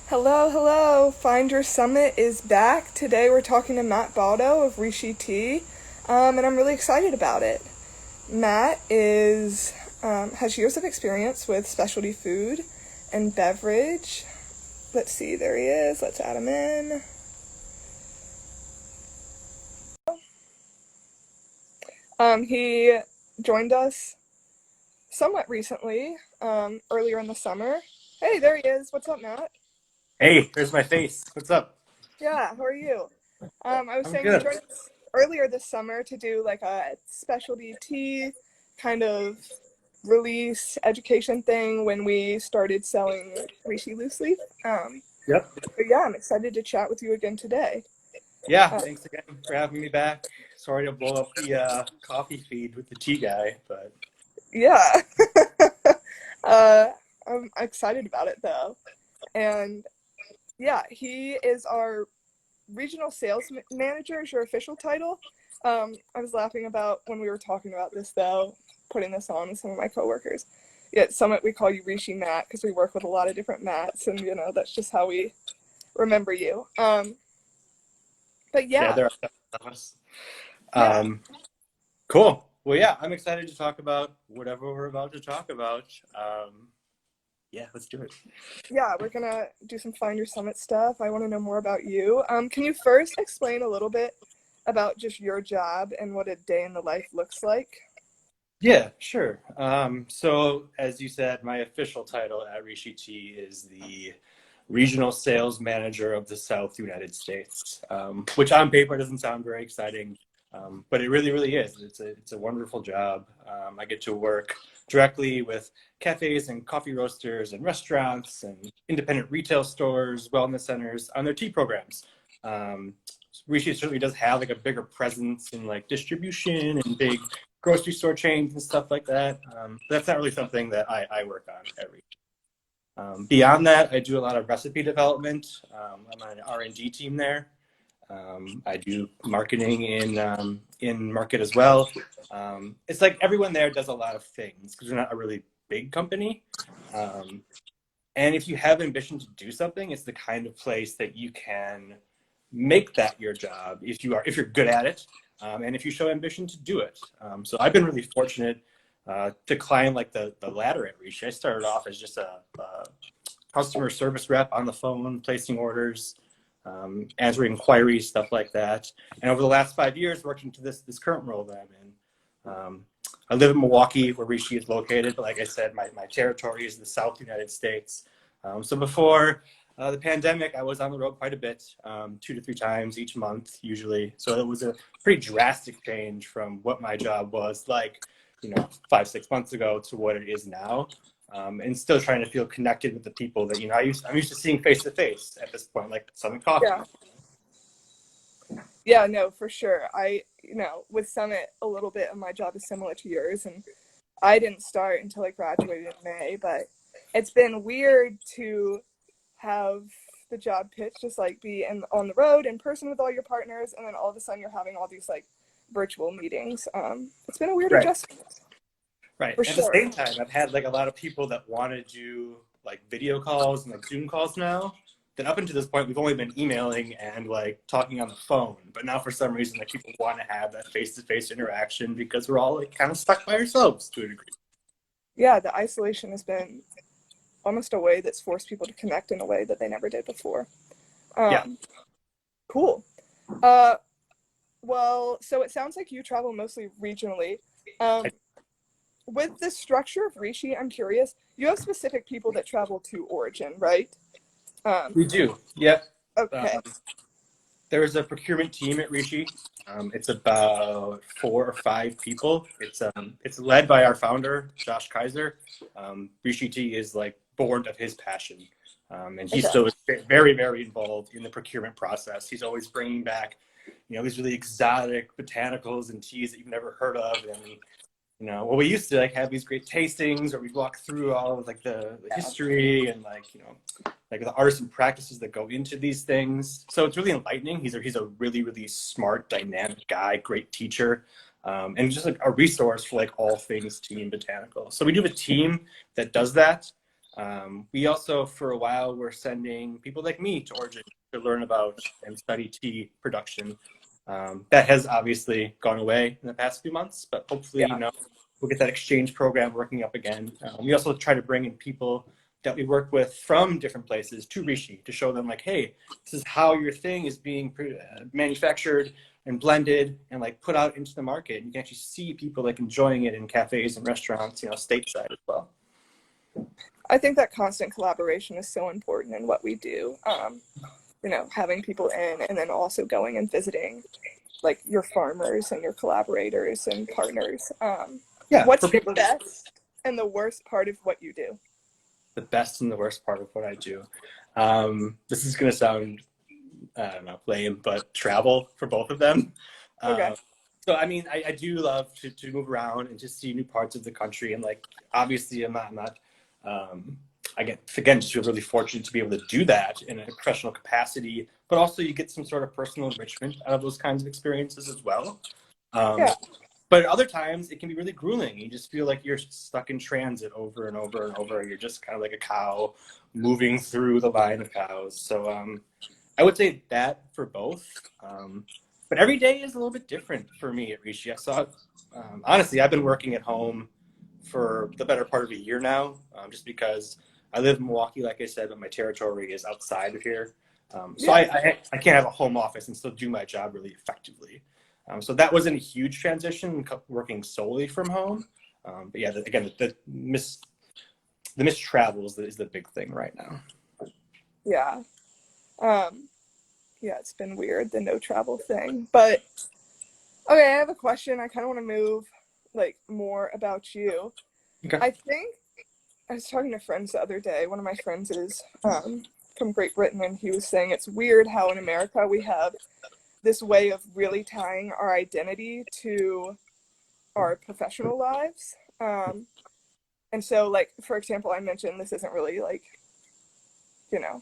Hello, hello. Find Your Summit is back. Today we're talking to Matt Baudo of Rishi Tea, and I'm really excited about it. Matt is has years of experience with specialty food and beverage. Let's see, there he is. Let's add him in. He joined us somewhat recently, earlier in the summer. Hey, there he is. What's up, Matt? Hey, there's my face. What's up? Yeah, how are you? I was I'm saying you good. joined us earlier this summer to do like a specialty tea kind of release education thing when we started selling Rishi loose leaf. Yep. But yeah, I'm excited to chat with you again today. Yeah, Uh, thanks again for having me back. Sorry to blow up the coffee feed with the tea guy, but yeah, uh, I'm excited about it though. And yeah, he is our regional sales manager is your official title. I was laughing about when we were talking about this though, putting this on with some of my coworkers. Yeah, at Summit we call you Rishi Matt because we work with a lot of different Matts, and that's just how we remember you. But yeah, yeah, there are of us. yeah, Um, cool. Well, yeah, I'm excited to talk about whatever we're about to talk about. Yeah, let's do it. yeah. We're gonna do some Find Your Summit stuff. I want to know more about you. Can you first explain a little bit about just your job and what a day in the life looks like? Yeah, sure. So as you said, my official title at Rishi Tea is the Regional Sales Manager of the South United States, which on paper doesn't sound very exciting, but it really, really is. It's a wonderful job. I get to work directly with cafes and coffee roasters and restaurants and independent retail stores, wellness centers on their tea programs. Um, Rishi certainly does have like a bigger presence in like distribution and big grocery store chains and stuff like that. That's not really something that I work on every. Beyond that, I do a lot of recipe development. I'm on an R&D team there. I do marketing in market as well. It's like everyone there does a lot of things because we're not a really big company. Um, and if you have ambition to do something, it's the kind of place that you can make that your job if you're good at it, and if you show ambition to do it. So I've been really fortunate to climb like the ladder at Rishi. I started off as just a customer service rep on the phone, placing orders, answering inquiries, stuff like that. And over the last 5 years, worked into this current role that I'm in. I live in Milwaukee, where Rishi is located, but like I said, my territory is the South United States. So before the pandemic, I was on the road quite a bit, 2 to 3 times each month, usually. So it was a pretty drastic change from what my job was like, 5, 6 months ago to what it is now. And still trying to feel connected with the people that I'm used to seeing face to face at this point, like Summit Coffee. Yeah. Yeah, no, for sure. With Summit, a little bit of my job is similar to yours, and I didn't start until I graduated in May, but it's been weird to have the job pitch just like be on the road in person with all your partners, and then all of a sudden you're having all these like virtual meetings. It's been a weird Right. adjustment Right. for At the sure. same time, I've had like a lot of people that want to do like video calls and like Zoom calls now. Then up until this point, we've only been emailing and like talking on the phone. But now for some reason, like people want to have that face-to-face interaction because we're all like kind of stuck by ourselves to a degree. Yeah, the isolation has been almost a way that's forced people to connect in a way that they never did before. Yeah. Um, cool. Uh, well, so it sounds like you travel mostly regionally. Um, with the structure of Rishi, I'm curious. You have specific people that travel to origin, right? Um, We do. Yep. okay. Um, there's a procurement team at Rishi. It's about 4 or 5 people. It's led by our founder, Josh Kaiser. Rishi T is like born of his passion, and he Okay. still is very, very involved in the procurement process. He's always bringing back, these really exotic botanicals and teas that you've never heard of, and well, we used to like have these great tastings, or we'd walk through all of like the Yeah. history and like the artists and practices that go into these things. So it's really enlightening. He's a really, really smart, dynamic guy, great teacher, and just like a resource for like all things tea and botanical. So we do have a team that does that. We also, for a while, were sending people like me to Oregon to learn about and study tea production. That has obviously gone away in the past few months, but hopefully, Yeah. we'll get that exchange program working up again. We also try to bring in people that we work with from different places to Rishi to show them like, hey, this is how your thing is being manufactured and blended and like put out into the market. And you can actually see people like enjoying it in cafes and restaurants, stateside as well. I think that constant collaboration is so important in what we do. Having people in and then also going and visiting like your farmers and your collaborators and partners. Yeah, for What's the people, best and the worst part of what you do? the best and the worst part of what I do. This is going to sound, I don't know, lame, but travel for both of them. Okay. Uh, so, I mean, I do love to move around and to see new parts of the country. And like, obviously I get, again, just feel really fortunate to be able to do that in a professional capacity, but also you get some sort of personal enrichment out of those kinds of experiences as well. Um, Yeah. but other times it can be really grueling. You just feel like you're stuck in transit over and over and over. You're just kind of like a cow moving through the line of cows. So I would say that for both. But every day is a little bit different for me at Rishi. Honestly, I've been working at home for the better part of a year now, just because I live in Milwaukee, like I said, but my territory is outside of here. So Yeah. I can't have a home office and still do my job really effectively. So that wasn't a huge transition, working solely from home. But yeah, again, the missed travel is the big thing right now. Yeah. Um, yeah, it's been weird, the no travel thing. But okay, I have a question. I kind of want to move like more about you. Okay. I think I was talking to friends the other day. One of my friends is from Great Britain, and he was saying it's weird how in America we have this way of really tying our identity to our professional lives. And so, like, for example, I mentioned this isn't really like, you know,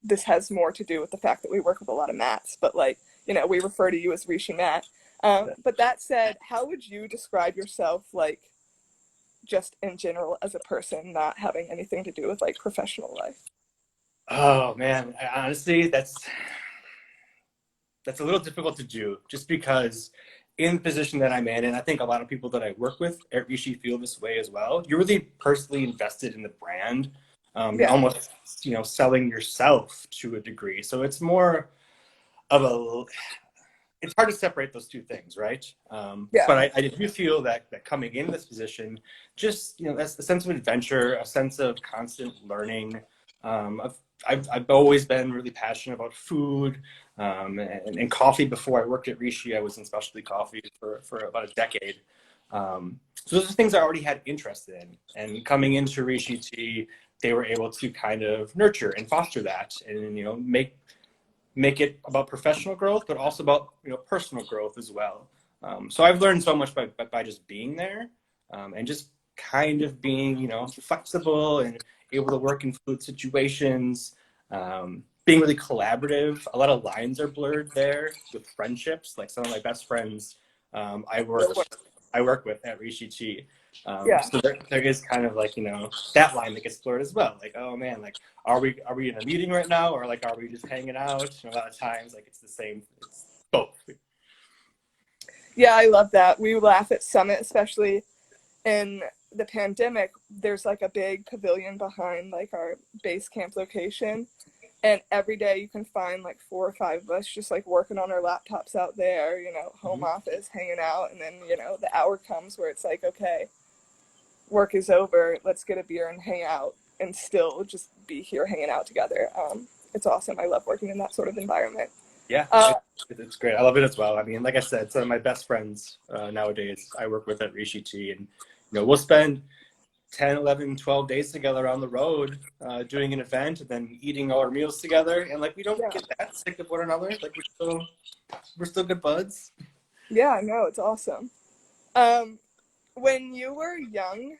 this has more to do with the fact that we work with a lot of Matts, but like, we refer to you as Rishi Matt. But that said, how would you describe yourself, like, just in general as a person, not having anything to do with like professional life? Oh man, honestly, that's a little difficult to do just because in the position that I'm in, and I think a lot of people that I work with at Rishi feel this way as well. You're really personally invested in the brand. You're Yeah, almost, selling yourself to a degree. So it's more of it's hard to separate those two things, right? yeah, But I do feel that coming in this position, just that's a sense of adventure, a sense of constant learning. I've always been really passionate about food and coffee. Before I worked at Rishi, I was in specialty coffee for about a decade. So those are things I already had interest in. And coming into Rishi Tea, they were able to kind of nurture and foster that, and make it about professional growth, but also about personal growth as well. So I've learned so much by just being there, and just kind of being flexible and able to work in fluid situations, being really collaborative. A lot of lines are blurred there with friendships. Like some of my best friends, I work I work with at Rishi Chi. yeah. So there is kind of like that line that gets blurred as well. Like, oh man, like are we in a meeting right now, or like are we just hanging out? A lot of times like it's the same. It's both. Yeah, I love that. We laugh at Summit, especially in the pandemic. There's like a big pavilion behind like our base camp location. And every day you can find like four or five of us just like working on our laptops out there, home Mhm. office, hanging out. And then, the hour comes where it's like, okay, work is over. Let's get a beer and hang out and still just be here hanging out together. It's awesome. I love working in that sort of environment. Yeah, Uh, it's great. I love it as well. I mean, like I said, some of my best friends nowadays I work with at Rishi Tea, and we'll spend 10, 11, 12 days together on the road doing an event and then eating all our meals together. And like, we don't yeah. get that sick of one another. Like we're still good buds. Yeah, no, it's awesome. Um, when you were young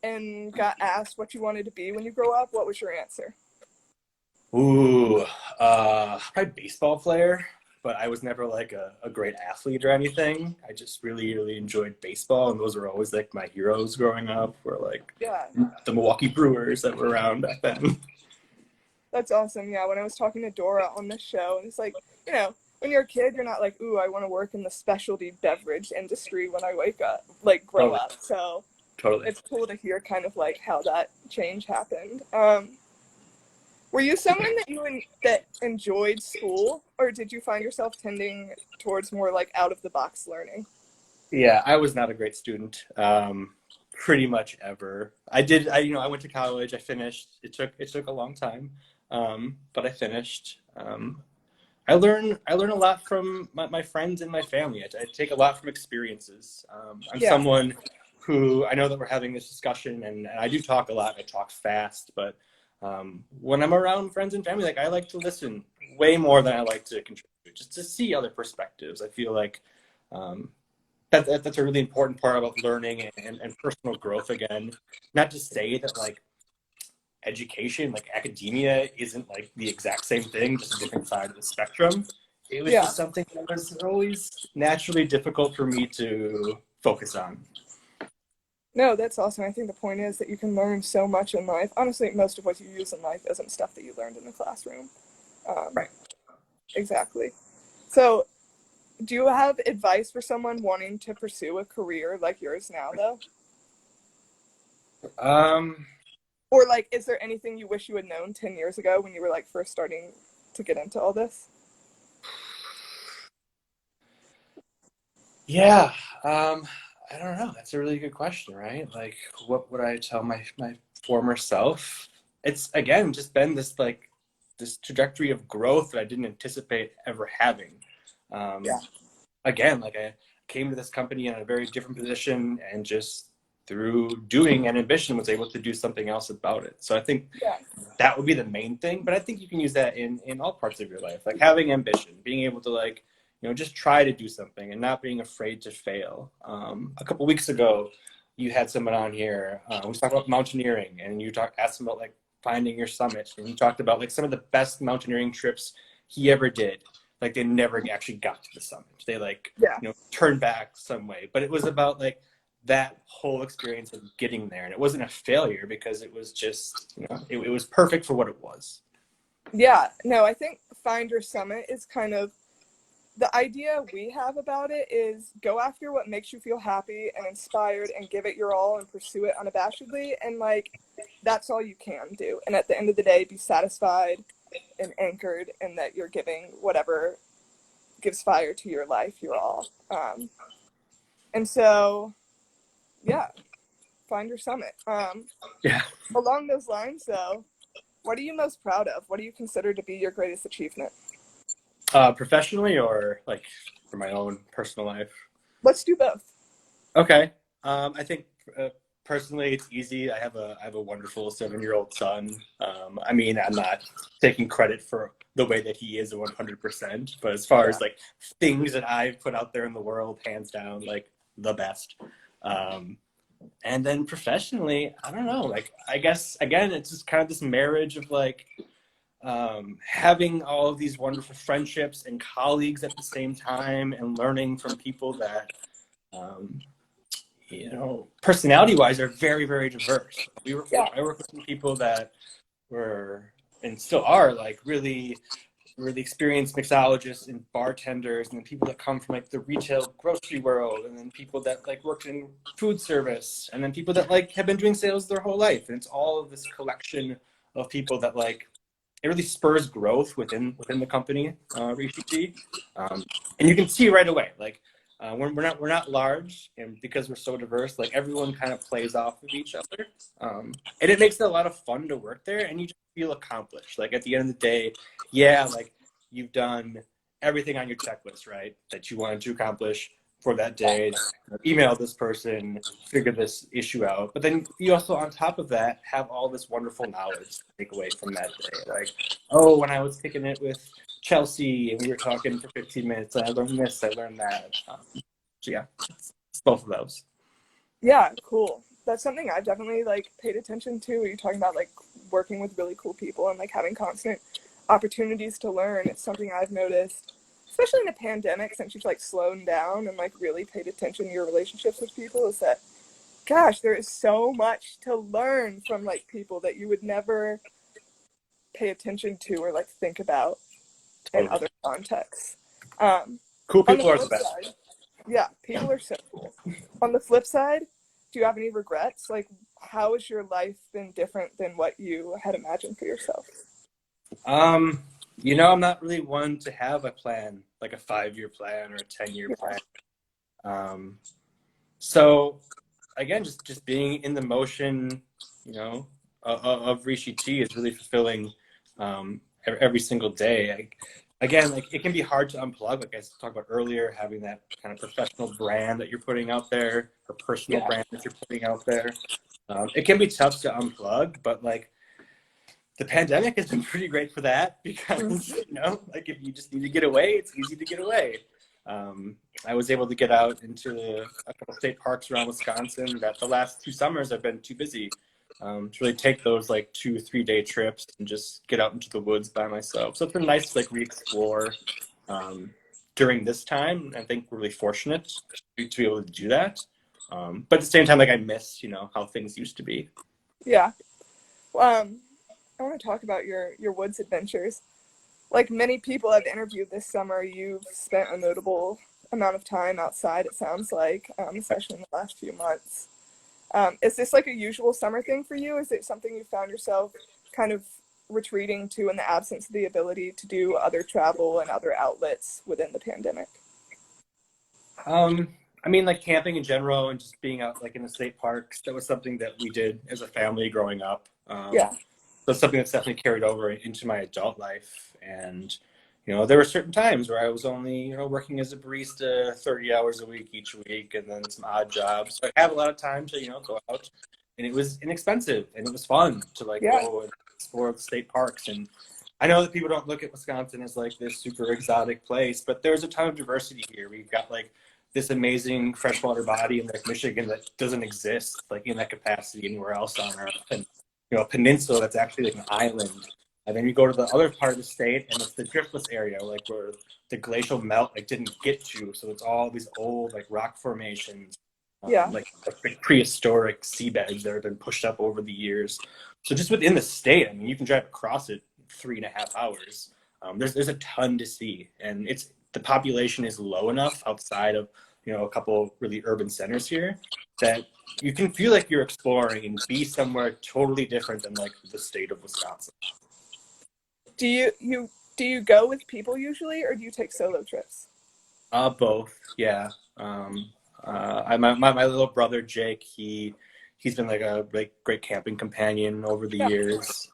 and got asked what you wanted to be when you grow up, what was your answer? Ooh, probably baseball player. but I was never like a great athlete or anything. I just really, really enjoyed baseball, and those were always like my heroes growing up, were like Yeah, the Milwaukee Brewers that were around back then. that's awesome. Yeah, when I was talking to Dora on the show, and it's like, you know, when you're a kid, you're not like, ooh, I want to work in the specialty beverage industry when I wake up, like grow Totally, up. So totally. it's cool to hear kind of like how that change happened. Were you someone that enjoyed school, or did you find yourself tending towards more like out of the box learning? Yeah, I was not a great student. Pretty much ever. I went to college. I finished. It took a long time, but I finished. I learn a lot from my friends and my family. I take a lot from experiences. I'm Yeah, someone who, I know that we're having this discussion, and I do talk a lot. I talk fast, but when I'm around friends and family, like I like to listen way more than I like to contribute, just to see other perspectives. I feel like um, that's a really important part about learning and personal growth. Again, not to say that like education, like academia, isn't like the exact same thing, just a different side of the spectrum. It was yeah. just something that was always naturally difficult for me to focus on. No, that's awesome. I think the point is that you can learn so much in life. Honestly, most of what you use in life isn't stuff that you learned in the classroom. Um, Right. exactly. So, do you have advice for someone wanting to pursue a career like yours now, though? Um, Or, like, is there anything you wish you had known 10 years ago when you were, like, first starting to get into all this? yeah. I don't know. That's a really good question, right? Like, what would I tell my former self? It's again just been this trajectory of growth that I didn't anticipate ever having. Yeah. Um, Again, like I came to this company in a very different position, and just through doing and ambition was able to do something else about it. So I think Yeah. that would be the main thing, but I think you can use that in all parts of your life, like having ambition, being able to like, just try to do something and not being afraid to fail. A couple weeks ago, you had someone on here, we was talking about mountaineering, and asked him about like finding your summit, and he talked about like some of the best mountaineering trips he ever did. Like they never actually got to the summit. They like, Yeah. turned back some way, but it was about like that whole experience of getting there, and it wasn't a failure because it was just, it was perfect for what it was. Yeah. No, I think Find Your Summit is kind of the idea we have about it is go after what makes you feel happy and inspired and give it your all and pursue it unabashedly. And like, that's all you can do. And at the end of the day, be satisfied and anchored in that you're giving whatever gives fire to your life your all. And so, yeah, find your summit. Yeah. Along those lines, though, what are you most proud of? What do you consider to be your greatest achievement? Professionally or like for my own personal life? Let's do both. Okay. I think personally, it's easy. I have a wonderful 7-year-old son. I mean, I'm not taking credit for the way that he is 100%, but as far Yeah. as like things that I've put out there in the world, hands down, like the best. Um, and then professionally, I don't know. Like, I guess again, it's just kind of this marriage of like having all of these wonderful friendships and colleagues at the same time, and learning from people that um, personality wise are very, very diverse. Yeah. I work with some people that were and still are like really, really experienced mixologists and bartenders, and then people that come from like the retail grocery world, and then people that like worked in food service, and then people that like have been doing sales their whole life. And it's all of this collection of people that like it really spurs growth within the company, Rishi. And you can see right away, like we're not large, and because we're so diverse, like everyone kind of plays off of each other, and it makes it a lot of fun to work there, and you just feel accomplished. Like at the end of the day, yeah, like you've done everything on your checklist, right, that you wanted to accomplish for that day. Email this person, figure this issue out. But then you also, on top of that, have all this wonderful knowledge to take away from that day. Like, oh, when I was kicking it with Chelsea and we were talking for 15 minutes, I learned this, I learned that. So yeah, it's both of those. Yeah, cool. That's something I've definitely like paid attention to. You're talking about like working with really cool people and like having constant opportunities to learn. It's something I've noticed especially in a pandemic, since you've like slowed down and like really paid attention to your relationships with people, is that gosh, there is so much to learn from like people that you would never pay attention to or like think about in Totally. other contexts. Um, Cool on the people are the flip best. side, yeah, people are so cool. On the flip side, do you have any regrets? Like, how has your life been different than what you had imagined for yourself? Um, you know, I'm not really one to have a plan, like a 5-year plan or a 10-year Yeah, plan. Um, so again, just being in the motion, you know, of Rishi T is really fulfilling every single day. Again, like it can be hard to unplug, like I talked about earlier, having that kind of professional brand that you're putting out there, or personal yeah, brand that you're putting out there. It can be tough to unplug, but like the pandemic has been pretty great for that because, mm, you know, like if you just need to get away, it's easy to get away. Um, I was able to get out into a couple state parks around Wisconsin that the last 2 summers I've been too busy to really take those like 2 3 day trips and just get out into the woods by myself. So it's been nice to like re-explore um, during this time. I think we're really fortunate to be able to do that. But at the same time, like I miss, you know, how things used to be. yeah. Um, I want to talk about your woods adventures. Like many people I've interviewed this summer, you've spent a notable amount of time outside. It sounds like, especially in the last few months. Is this like a usual summer thing for you? Is it something you found yourself kind of retreating to in the absence of the ability to do other travel and other outlets within the pandemic? Um, I mean, like camping in general and just being out like in the state parks. That was something that we did as a family growing up. Yeah, So it's something that's definitely carried over into my adult life. And you know, there were certain times where I was only, you know, working as a barista 30 hours a week each week, and then some odd jobs. So I had a lot of time to, you know, go out, and it was inexpensive and it was fun to like yeah, go and explore the state parks. And I know that people don't look at Wisconsin as like this super exotic place, but there's a ton of diversity here. We've got like this amazing freshwater body in Lake Michigan that doesn't exist like in that capacity anywhere else on Earth, and you know, a peninsula that's actually like an island. And then you go to the other part of the state, and it's the driftless area, like where the glacial melt like didn't get to. So it's all these old like rock formations, yeah, like prehistoric seabeds that have been pushed up over the years. So just within the state, I mean, you can drive across it in 3.5 hours. There's a ton to see, and it's the population is low enough outside of, you know, a couple really urban centers here that you can feel like you're exploring and be somewhere totally different than like the state of Wisconsin. do you go with people usually, or do you take solo trips? Both, yeah. My little brother Jake, he's been like a like great camping companion over the Yeah, years.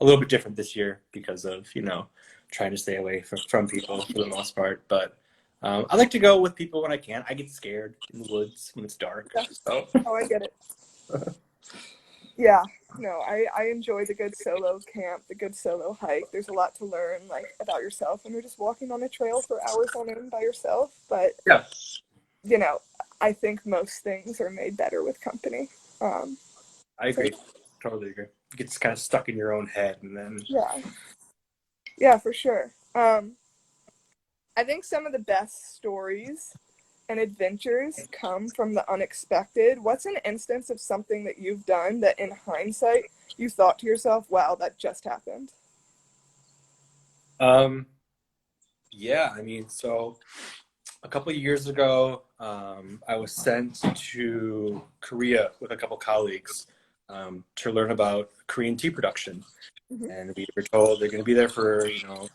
A little bit different this year because of, you know, trying to stay away from people for the most part. But I like to go with people when I can. I get scared in the woods when it's dark. yeah. So Oh, I get it. Yeah, no, I enjoy the good solo camp, the good solo hike. There's a lot to learn like about yourself when you're just walking on a trail for hours on end by yourself. But yeah, you know, I think most things are made better with company. Um, I so agree. Totally agree. It gets kind of stuck in your own head, and then yeah, yeah, for sure. I think some of the best stories and adventures come from the unexpected. What's an instance of something that you've done that in hindsight you thought to yourself, wow, that just happened? um, yeah. I mean, so a couple of years ago, I was sent to Korea with a couple colleagues to learn about Korean tea production. Hmm. And we were told they're going to be there for, you know,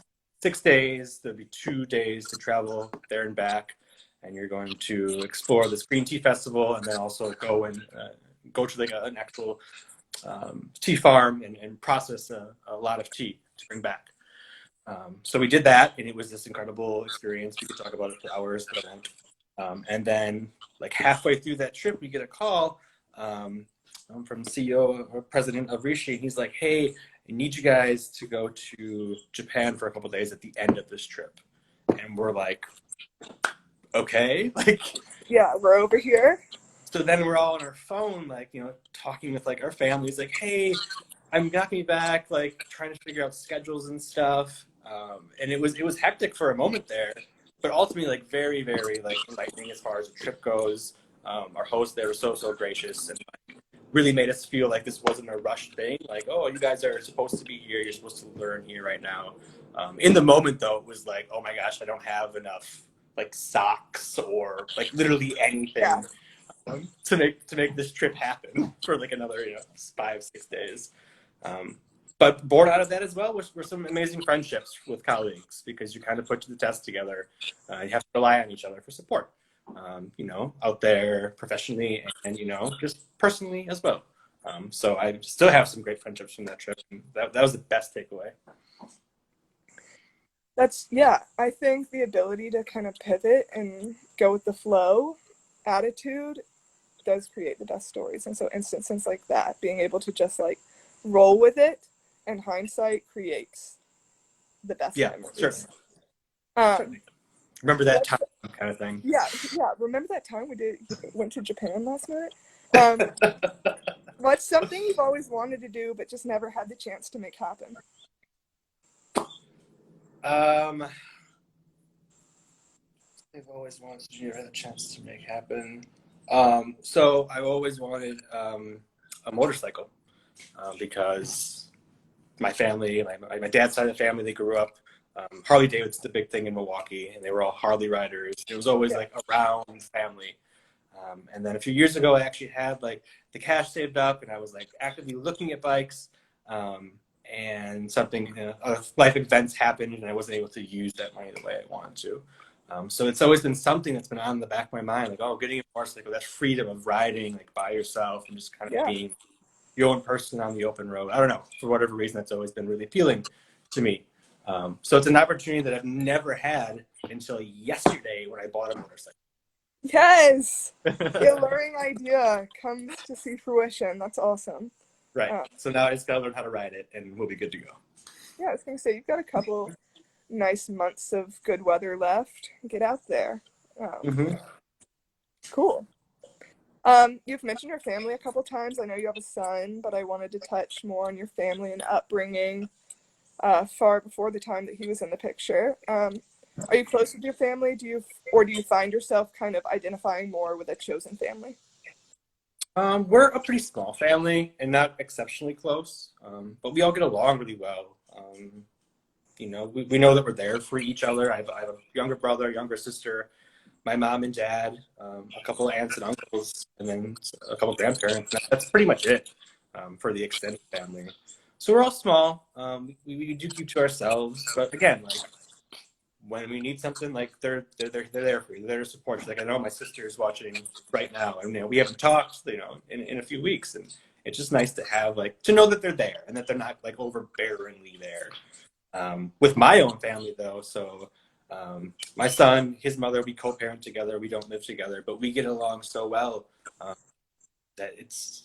6 days. There'll be 2 days to travel there and back, and you're going to explore this green tea festival, and then also go to like an actual tea farm and process a lot of tea to bring back. So we did that, and it was this incredible experience. We could talk about it for hours, but I won't. And then, like halfway through that trip, we get a call from the CEO or president of Rishi. He's like, "Hey, I need you guys to go to Japan for a couple of days at the end of this trip." And we're like, "Okay." Like, Yeah, we're over here. so then we're all on our phone, like, you know, talking with like our families, like, "Hey, I'm knocking back, like trying to figure out schedules and stuff. And it was hectic for a moment there, but ultimately like very, very like enlightening as far as the trip goes. Our host there was so gracious and really made us feel like this wasn't a rushed thing. Like, oh, you guys are supposed to be here. You're supposed to learn here right now. In the moment, though, it was like, oh my gosh, I don't have enough like socks or like literally Yeah, anything to make this trip happen for like another 5-6 days. Um, but born out of that as well were some amazing friendships with colleagues because you kind of put to the test together. You have to rely on each other for support, out there professionally and, just personally as well. So I still have some great friendships from that trip. And that was the best takeaway. yeah, I think the ability to kind of pivot and go with the flow attitude does create the best stories. And so instances like that, being able to just like roll with it and hindsight creates the best Yeah, memories. certainly. Um, Certainly. Remember that what's time kind of thing. yeah, yeah. Remember that time went to Japan last night? Um, what's something you've always wanted to do but just never had the chance to make happen? um, I've always wanted to have a chance to make happen. So I've always wanted a motorcycle because my family, my dad's side of the family, they grew up. Harley Davidson's the big thing in Milwaukee, and they were all Harley riders. It was always Yeah, like around family. And then a few years ago, I actually had like the cash saved up, and I was like actively looking at bikes. Um, and something, life events happened, and I wasn't able to use that money the way I wanted to. So it's always been something that's been on the back of my mind, like, oh, getting a motorcycle, that freedom of riding like by yourself and just kind of yeah. being your own person on the open road. I don't know, for whatever reason, that's always been really appealing to me. So it's an opportunity that I've never had until yesterday when I bought a motorcycle. Yes, the alluring idea comes to see fruition. That's awesome. Right. Um, So now I just gotta learn how to ride it, and we'll be good to go. yeah, I was gonna say you've got a couple nice months of good weather left. Get out there. Mm-hmm. Cool. You've mentioned your family a couple times. I know you have a son, but I wanted to touch more on your family and upbringing far before the time that he was in the picture. Are you close with your family? Do you find yourself kind of identifying more with a chosen family? We're a pretty small family and not exceptionally close, but we all get along really well. We know that we're there for each other. I have a younger brother, younger sister, my mom and dad, a couple of aunts and uncles, and then a couple of grandparents. That's pretty much it for the extended family. So we're all small. We do keep to ourselves, but again, like when we need something, like they're there for you. They're there to support you. Like I know my sister is watching right now, and we haven't talked, in a few weeks, and it's just nice to have like to know that they're there and that they're not like overbearingly there. With my own family though, so my son, his mother, we co-parent together. We don't live together, but we get along so well um, that it's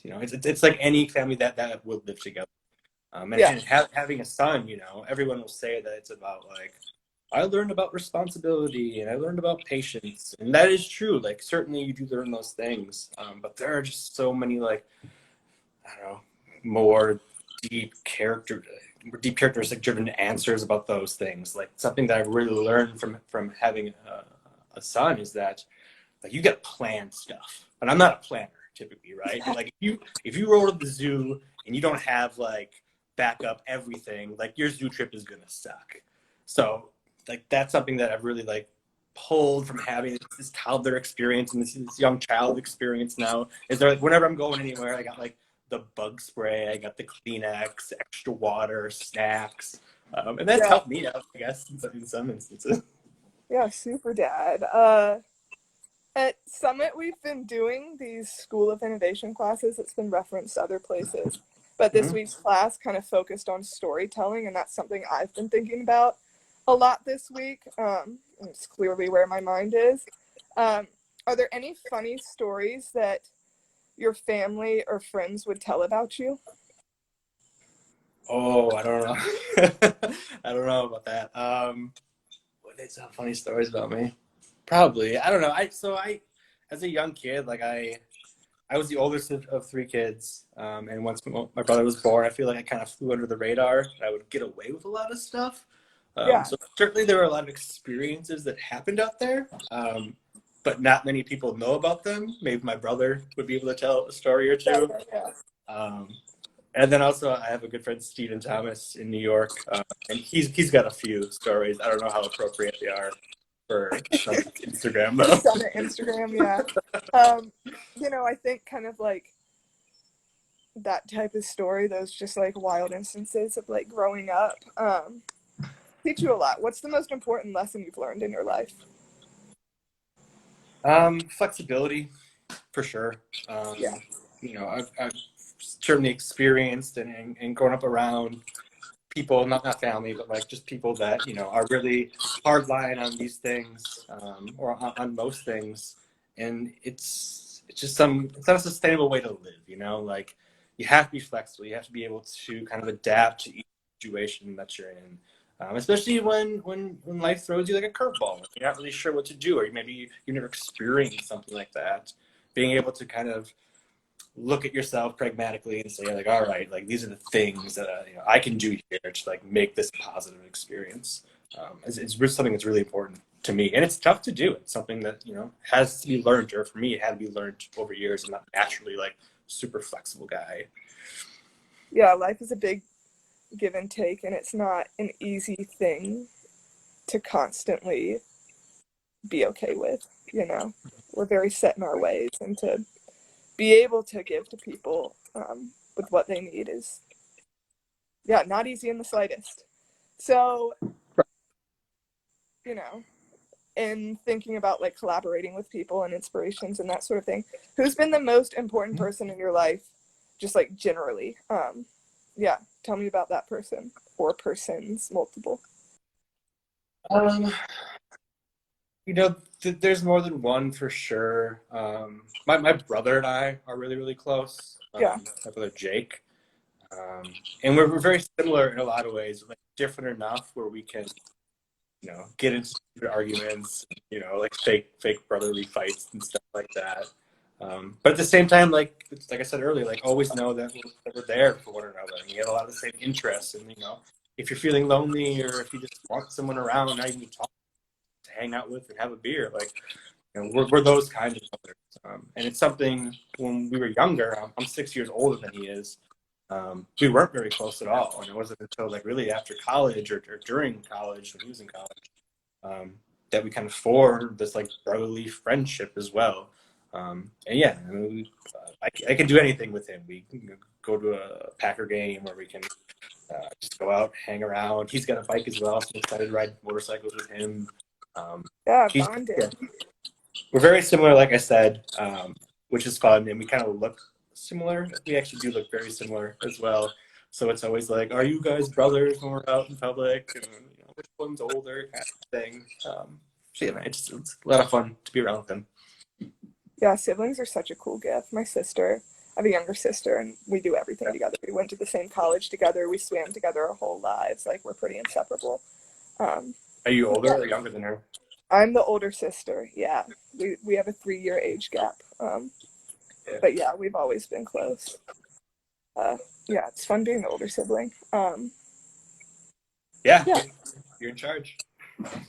like any family that would live together. Yeah, Having a son, everyone will say that it's about like I learned about responsibility and I learned about patience, and that is true. Like certainly you do learn those things, but there are just so many like I don't know more deep character deep characteristic driven answers about those things. Like something that I've really learned from having a son is that like you got to plan stuff, and I'm not a planner typically, right? But like if you roll to the zoo and you don't have like backup everything, like your zoo trip is gonna suck. So like that's something that I've really like pulled from having this toddler experience and this young child experience now is there like whenever I'm going anywhere I got like the bug spray, I got the Kleenex, extra water, snacks, and that's yeah, helped me out, I guess, in some instances. yeah. Super dad. At Summit, we've been doing these School of Innovation classes. It's been referenced other places, but this Mm-hmm. week's class kind of focused on storytelling, and that's something I've been thinking about a lot this week. And it's clearly where my mind is. Um, are there any funny stories that your family or friends would tell about you? Oh, I don't know. I don't know about that. Would they tell funny stories about me? Probably. I don't know. As a young kid, like I I was the oldest of three kids, and once my brother was born, I feel like I kind of flew under the radar. I would get away with a lot of stuff. Yeah, So certainly there were a lot of experiences that happened out there, but not many people know about them. Maybe my brother would be able to tell a story or yeah, two. yeah, yeah. Um, and then also I have a good friend, Stephen Thomas, in New York, and he's got a few stories. I don't know how appropriate they are for someone's Instagram For though. some at Instagram, yeah. You know, I think kind of like that type of story, those just like wild instances of like growing up, teach you a lot. What's the most important lesson you've learned in your life? Flexibility, for sure. Yeah, I've certainly experienced and grown up around people, not family, but like just people that are really hard line on these things, or on most things, and it's just it's not a sustainable way to live. Like you have to be flexible. You have to be able to kind of adapt to each situation that you're in. Especially when life throws you like a curveball, you're not really sure what to do, or maybe you never experienced something like that. Being able to kind of look at yourself pragmatically and say like, all right, like these are the things that I can do here to like make this a positive experience. It's something that's really important to me, and it's tough to do. It's something that has to be learned, or for me, it had to be learned over years. I'm not naturally like super flexible guy. yeah, life is a big give and take, and it's not an easy thing to constantly be okay with, you know. We're very set in our ways, and to be able to give to people with what they need is, yeah, not easy in the slightest. So, you know, in thinking about like collaborating with people and inspirations and that sort of thing, who's been the most important person in your life, just like generally? Yeah, tell me about that person or persons, multiple. Um, there's more than one for sure. My brother and I are really, really close. Yeah, My brother Jake. And we're very similar in a lot of ways, like different enough where we can, get into stupid arguments, like fake brotherly fights and stuff like that. But at the same time, like I said earlier, like always know that we're there for one another, and we have a lot of the same interests. And if you're feeling lonely, or if you just want someone around, not even to talk, to hang out with and have a beer, like we're those kinds of brothers. And it's something when we were younger. I'm 6 years older than he is. We weren't very close at all, and it wasn't until like really after college, or during college, when he was in college, that we kind of formed this like brotherly friendship as well. And yeah, I mean, I can do anything with him. We can go to a Packer game, or we can just go out, hang around. He's got a bike as well, so I'm excited to ride motorcycles with him. Um, yeah, he's bonding. yeah, we're very similar, like I said, which is fun, and we kind of look similar. We actually do look very similar as well. So it's always like, are you guys brothers when we're out in public? And which one's older, kind of thing. So yeah, man, it's a lot of fun to be around with them. Yeah, siblings are such a cool gift. My sister, I have a younger sister, and we do everything together. We went to the same college together. We swam together our whole lives. Like we're pretty inseparable. Um, Are you older yeah, or younger than her? I'm the older sister. Yeah, we have a 3 year age gap. Yeah. But yeah, we've always been close. Uh, yeah, it's fun being the older sibling. Yeah, Yeah, you're in charge.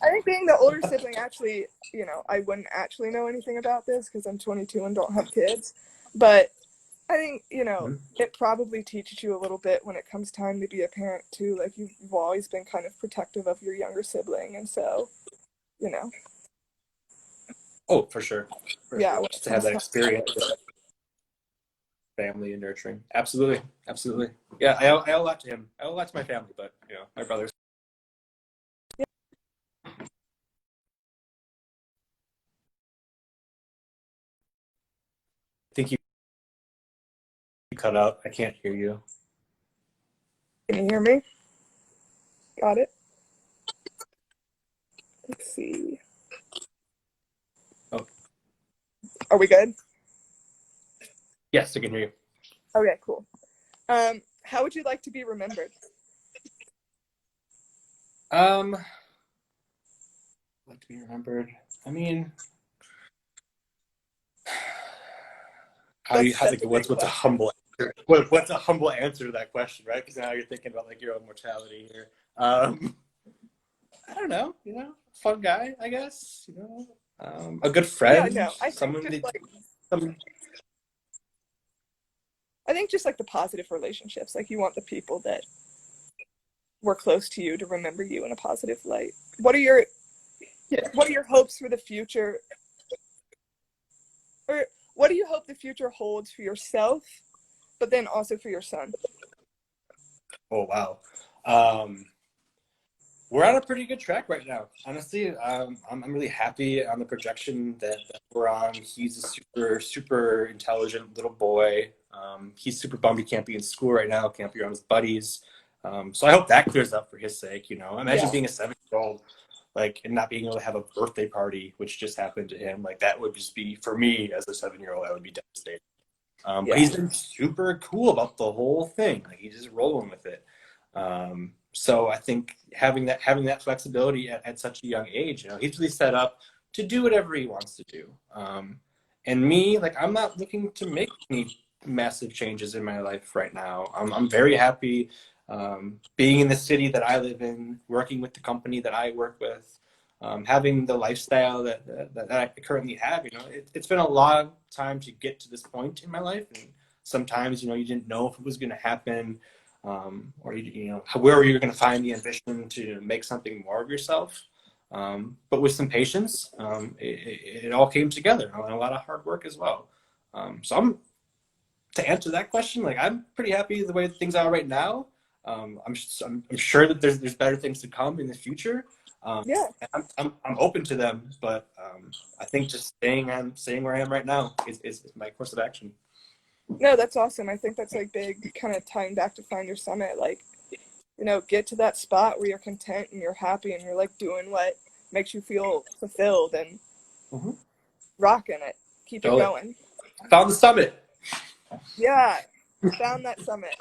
I think being the older sibling actually, you know, I wouldn't actually know anything about this because I'm 22 and don't have kids. But I think, you know, Mm-hmm. it probably teaches you a little bit when it comes time to be a parent too. Like you've always been kind of protective of your younger sibling. And so, you know, Oh, for sure, for yeah, sure. when it Just to have comes that time. experience with family and nurturing. Absolutely, absolutely. Yeah, I owe a lot to him. I owe a lot to my family, but my brothers. I think you cut out. I can't hear you. Can you hear me? Got it. Let's see. Oh, Are we good? yes, I can hear you. Okay, cool. How would you like to be remembered? Um, like to be remembered. I mean, how do you, That's how's such like, a big what's a question. humble answer? What's a humble answer to that question, right? Because now you're thinking about like your own mortality here. I don't know, fun guy, I guess, a good Yeah, friend, no, I think someone just that, like some, I think just like the positive relationships. Like you want the people that were close to you to remember you in a positive light. What are your yeah. what are your hopes for the future, or what do you hope the future holds for yourself, but then also for your son? Oh, wow. Um, we're on a pretty good track right now, honestly. I'm really happy on the projection that we're on. He's a super, super intelligent little boy. He's super bummed he can't be in school right now, can't be around his buddies. So I hope that clears up for his sake, Imagine Yeah, being a 7-year old, like, and not being able to have a birthday party, which just happened to him. Like, that would just be, for me as a 7-year old, I would be devastated. But yeah, he's been super cool about the whole thing. Like he's just rolling with it. So I think having that flexibility at such a young age, he's really set up to do whatever he wants to do. And me, like I'm not looking to make any massive changes in my life right now. I'm very happy being in the city that I live in, working with the company that I work with, having the lifestyle that I currently have. It's been a long time to get to this point in my life, and sometimes you didn't know if it was going to happen, or where you're going to find the ambition to make something more of yourself. But with some patience, it all came together, and a lot of hard work as well. So to answer that question, like I'm pretty happy the way things are right now. I'm sure that there's better things to come in the future. yeah. I'm open to them, but I think just staying where I am right now is my course of action. No, that's awesome. I think that's like big, kind of tying back to find your summit. Like, get to that spot where you're content and you're happy and you're like doing what makes you feel fulfilled and Mm-hmm. rocking it. Keep it Totally. going. Found the summit. Yeah, found that summit.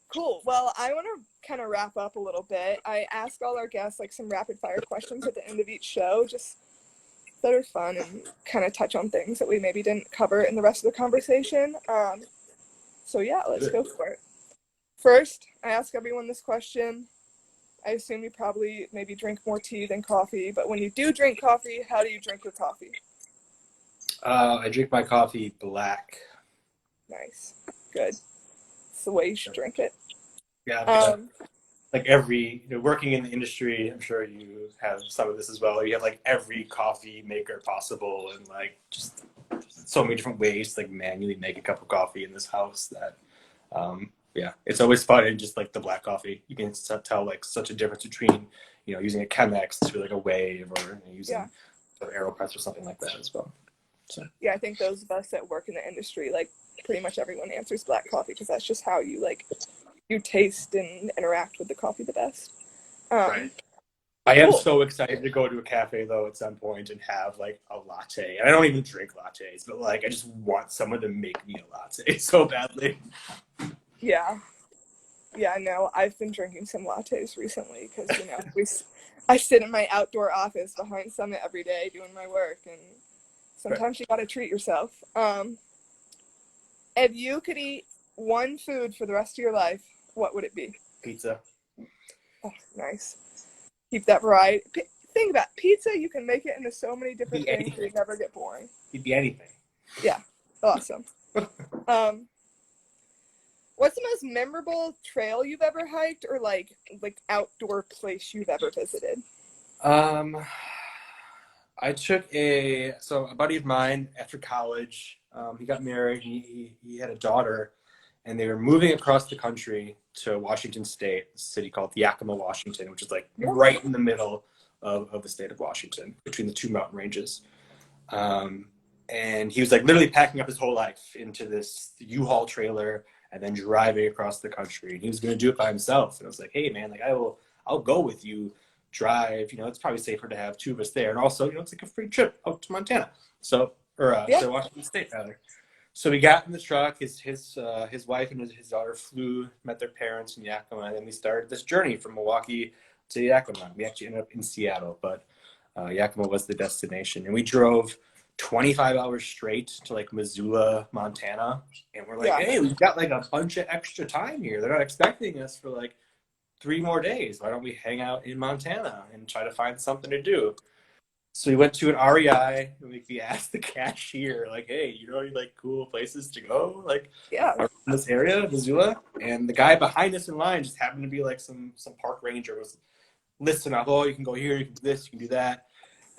Cool. Well, I want to kind of wrap up a little bit. I ask all our guests like some rapid fire questions at the end of each show, just that are fun and kind of touch on things that we maybe didn't cover in the rest of the conversation. So yeah, let's go for it. First, I ask everyone this question. I assume you probably maybe drink more tea than coffee, but when you do drink coffee, how do you drink your coffee? I drink my coffee black. Nice. Good. It's the way you should drink it. Yeah, Um, like every working in the industry, I'm sure you have some of this as well. You have like every coffee maker possible, and like just so many different ways to like manually make a cup of coffee in this house that yeah, it's always fun. And just like the black coffee, you can tell like such a difference between using a Chemex to like a wave, or yeah. using an AeroPress or something like that as well. So Yeah, I think those of us that work in the industry, like pretty much everyone answers black coffee because that's just how you taste and interact with the coffee the best. right. Um, I am cool. so excited to go to a cafe though at some point and have like a latte. And I don't even drink lattes, but like I just want someone to make me a latte so badly. Yeah, yeah. No, I've been drinking some lattes recently because I sit in my outdoor office behind Summit every day doing my work, and Right. sometimes you got to treat yourself. If you could eat one food for the rest of your life, what would it be? Pizza. Oh, nice. Keep that variety. Think about it. Pizza. You can make it into so many It'd different be things that anything. it never get boring. It'd be anything. Yeah, awesome. Um, what's the most memorable trail you've ever hiked, or like outdoor place you've ever visited? Um, I took a buddy of mine after college. He got married. He had a daughter, and they were moving across the country to Washington State, a city called Yakima, Washington, which is like Yeah. right in the middle of the state of Washington, between the two mountain ranges. Um, and he was like literally packing up his whole life into this U-Haul trailer and then driving across the country. And he was going to do it by himself. And I was like, hey man, like I'll go with you. Drive. It's probably safer to have two of us there. And also, it's like a free trip out to Montana. So, or Yeah. to Washington State rather. So we got in the truck. His wife and his daughter flew, met their parents in Yakima, and then we started this journey from Milwaukee to Yakima. We actually ended up in Seattle, but Yakima was the destination, and we drove 25 hours straight to like Missoula, Montana. And we're like, Yeah. hey, we've got like a bunch of extra time here. They're not expecting us for like 3 more days. Why don't we hang out in Montana and try to find something to do? So we went to an REI and we asked the cashier, like, hey, you know any like cool places to go, like Yeah. around this area, Missoula? And the guy behind us in line just happened to be like some park ranger was listing off, oh, you can go here, you can do this, you can do that.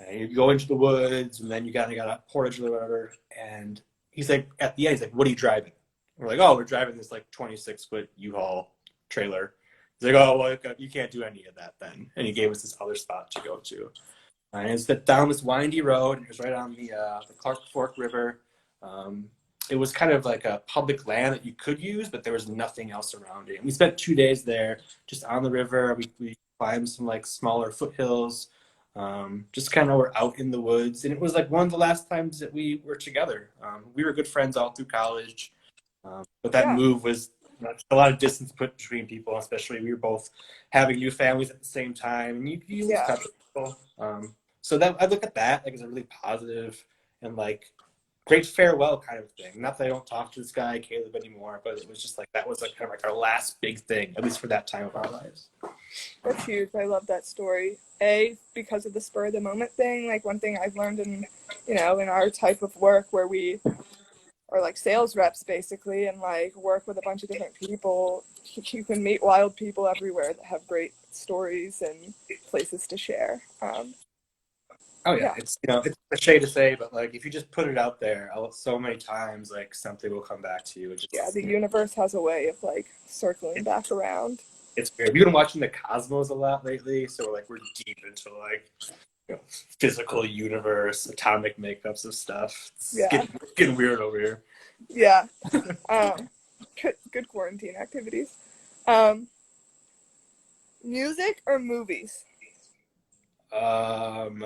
And you go into the woods, and then you got a portage or whatever. And he's like, at the end, he's like, what are you driving? We're like, oh, we're driving this like 26-foot U-Haul trailer. He's like, oh, well, you can't do any of that then. And he gave us this other spot to go to. And it's down this windy road, and it was right on the Clark Fork River. It was kind of like a public land that you could use, but there was nothing else around it. And we spent 2 days there, just on the river. We climbed some like smaller foothills, just kind of were out in the woods. And it was like one of the last times that we were together. We were good friends all through college, but that Yeah. move was a lot of distance put between people, especially we were both having new families at the same time, and you lose Yeah. touch with people. So that I look at that like as a really positive and like great farewell kind of thing. Not that I don't talk to this guy Caleb anymore, but it was just like that was like kind of like our last big thing, at least for that time of our lives. That's huge. I love that story. Because of the spur of the moment thing. Like one thing I've learned in, in our type of work where we are like sales reps basically and like work with a bunch of different people, you can meet wild people everywhere that have great stories and places to share. Oh yeah, Yeah. it's it's a cliche to say, but like if you just put it out there so many times, like something will come back to you. It Yeah, just the universe has a way of like circling back around. it's weird. We've been watching the Cosmos a lot lately, so like we're deep into like physical universe, atomic makeups of stuff. It's Yeah. getting weird over here. Yeah. Um, good quarantine activities. Um, Music or movies? Um,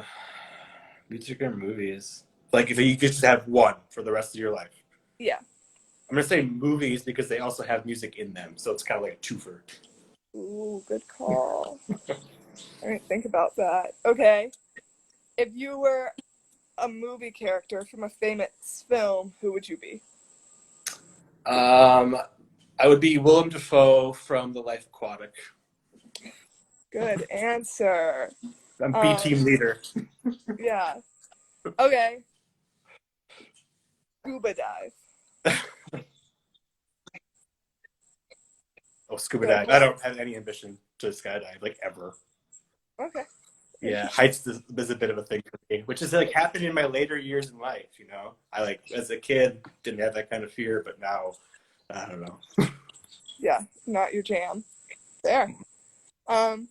music or movies? Like if you could just have one for the rest of your life. Yeah. I'm gonna say movies because they also have music in them, so it's kind of like a twofer. Ooh, good call. I didn't think about that. Okay. If you were a movie character from a famous film, who would you be? Um, I would be Willem Dafoe from The Life Aquatic. Good answer. I'm B Um, team leader. yeah. Okay. Scuba dive. Oh, scuba Go dive. for I it. don't have any ambition to skydive, like ever. Okay. Yeah, heights is a bit of a thing for me, which is like happened in my later years in life. I like as a kid didn't have that kind of fear, but now I don't know. Yeah, not your jam. There. Um,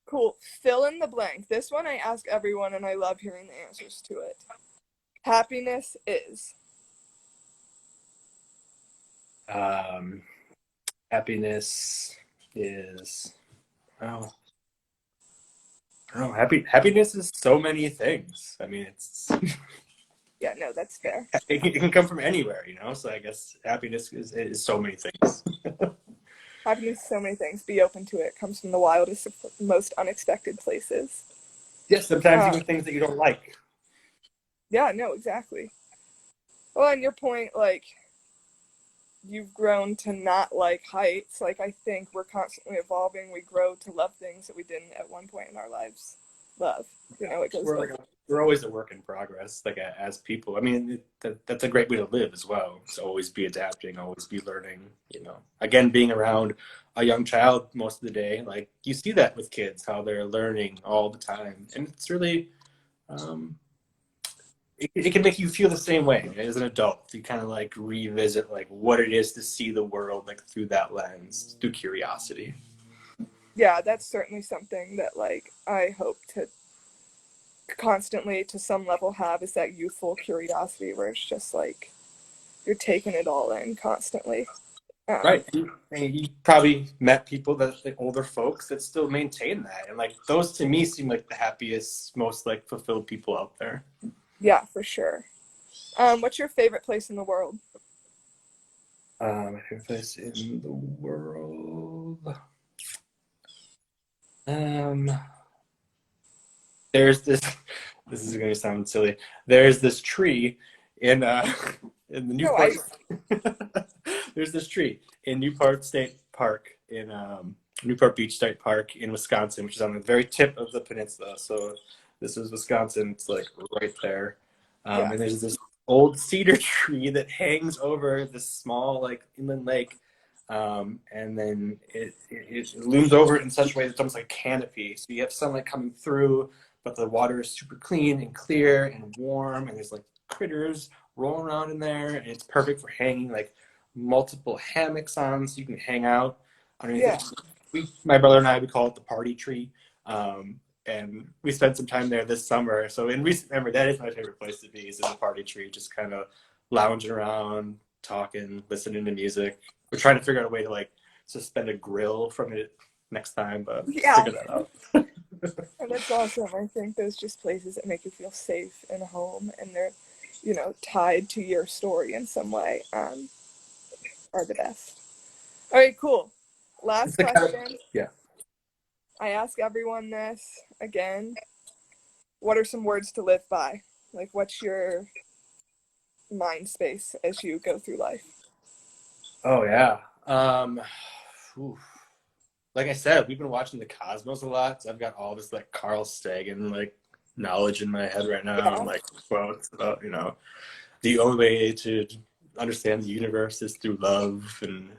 cool. Fill in the blank. This one I ask everyone and I love hearing the answers to it. Happiness is. Um, happiness is oh, I don't know. Happiness is so many things. I mean, it's Yeah, no, that's fair. it can come from anywhere, So I guess happiness is so many things. Happiness is so many things. Be open to it. Comes from the wildest, most unexpected places. Yes, sometimes Uh, even things that you don't like. yeah, no, exactly. Well, and your point, like, you've grown to not like heights. Like, I think we're constantly evolving. We grow to love things that we didn't at one point in our lives love. It goes We're both. like we're always a work in progress, like as people. I mean, that's a great way to live as well. To always be adapting, always be learning. Again, being around a young child most of the day, like you see that with kids, how they're learning all the time, and it's really, um, it can make you feel the same way as an adult. You kind of like revisit like what it is to see the world like through that lens, through curiosity. Yeah, that's certainly something that like I hope to constantly to some level have is that youthful curiosity where it's just like you're taking it all in constantly. Right. And you probably met people that like older folks that still maintain that. And like those to me seem like the happiest, most like fulfilled people out there. Yeah, for sure. What's your favorite place in the world? My favorite place in the world. Um there's this this is going to sound silly. There's this tree in in the No Newport. ice. There's this tree in Newport State Park in Newport Beach State Park in Wisconsin, which is on the very tip of the peninsula. So this is Wisconsin. It's like right there. Yeah. And there's this old cedar tree that hangs over this small like inland lake. And then it looms over it in such a way that it's almost like a canopy. So you have sunlight coming through, but the water is super clean and clear and warm, and there's like critters rolling around in there, and it's perfect for hanging like multiple hammocks on, so you can hang out underneath Yeah. it. My brother and I, we call it the party tree. And we spent some time there this summer. So in recent memory, that is my favorite place to be, is in the party tree, just kind of lounging around, talking, listening to music. We're trying to figure out a way to like suspend a grill from it next time, but Yeah. figure that out. And that's awesome. I think those just places that make you feel safe and home, and they're, tied to your story in some way, are the best. All right, cool. Last question. Yeah. I ask everyone this again. What are some words to live by? Like, what's your mind space as you go through life? Oh yeah. Oof. Like I said, we've been watching the Cosmos a lot, so I've got all this like Carl Sagan like knowledge in my head right now, Yeah. and like quotes about the only way to understand the universe is through love, and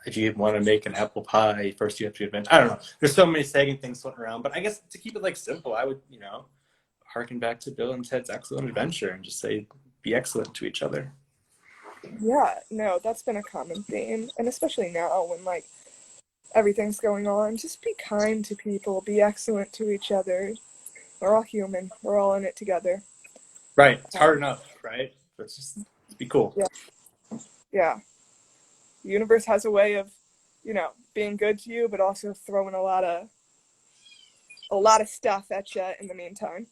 if you want to make an apple pie, first you have to invent. I don't know. There's so many Sagan things floating around, but I guess to keep it like simple, I would harken back to Bill and Ted's Excellent Adventure and just say, be excellent to each other. Yeah, no, that's been a common theme. And especially now when like everything's going on, just be kind to people, be excellent to each other. We're all human. We're all in it together. Right. It's hard enough, right? Let's just be cool. Yeah. Yeah. The universe has a way of, being good to you, but also throwing a lot of stuff at you in the meantime.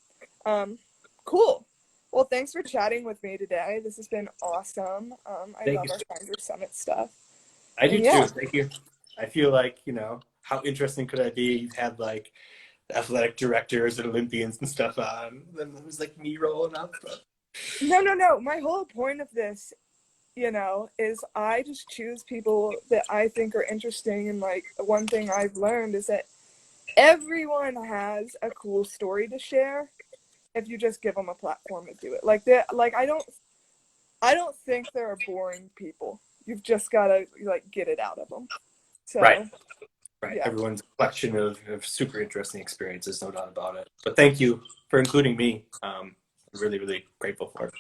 Cool. Well, thanks for chatting with me today. This has been awesome. I Thank love you. our Finder Summit stuff. I do And too. yeah. Thank you. I feel like, how interesting could I be? You've had like the athletic directors and Olympians and stuff on. Then it was like me rolling up. But... No. My whole point of this, is I just choose people that I think are interesting. And like the one thing I've learned is that everyone has a cool story to share if you just give them a platform to do it. I don't think there are boring people. You've just got to like get it out of them. So Right. Yeah. Everyone's collection of super interesting experiences, no doubt about it. But thank you for including me. I'm really, really grateful for it.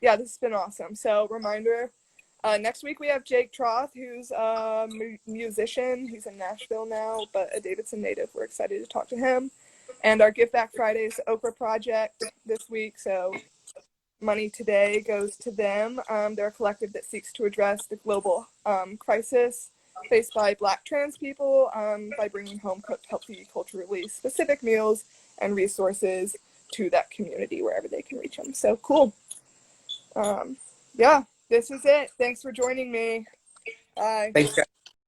Yeah, this has been awesome. So reminder, next week we have Jake Troth, who's a musician. He's in Nashville now, but a Davidson native. We're excited to talk to him. And our Give Back Friday is the Okra Project this week. So money today goes to them. They're a collective that seeks to address the global crisis faced by Black trans people by bringing home-cooked, healthy, culturally specific meals and resources to that community wherever they can reach them. So cool. Yeah, this is it. Thanks for joining me. Bye. Thanks, guys.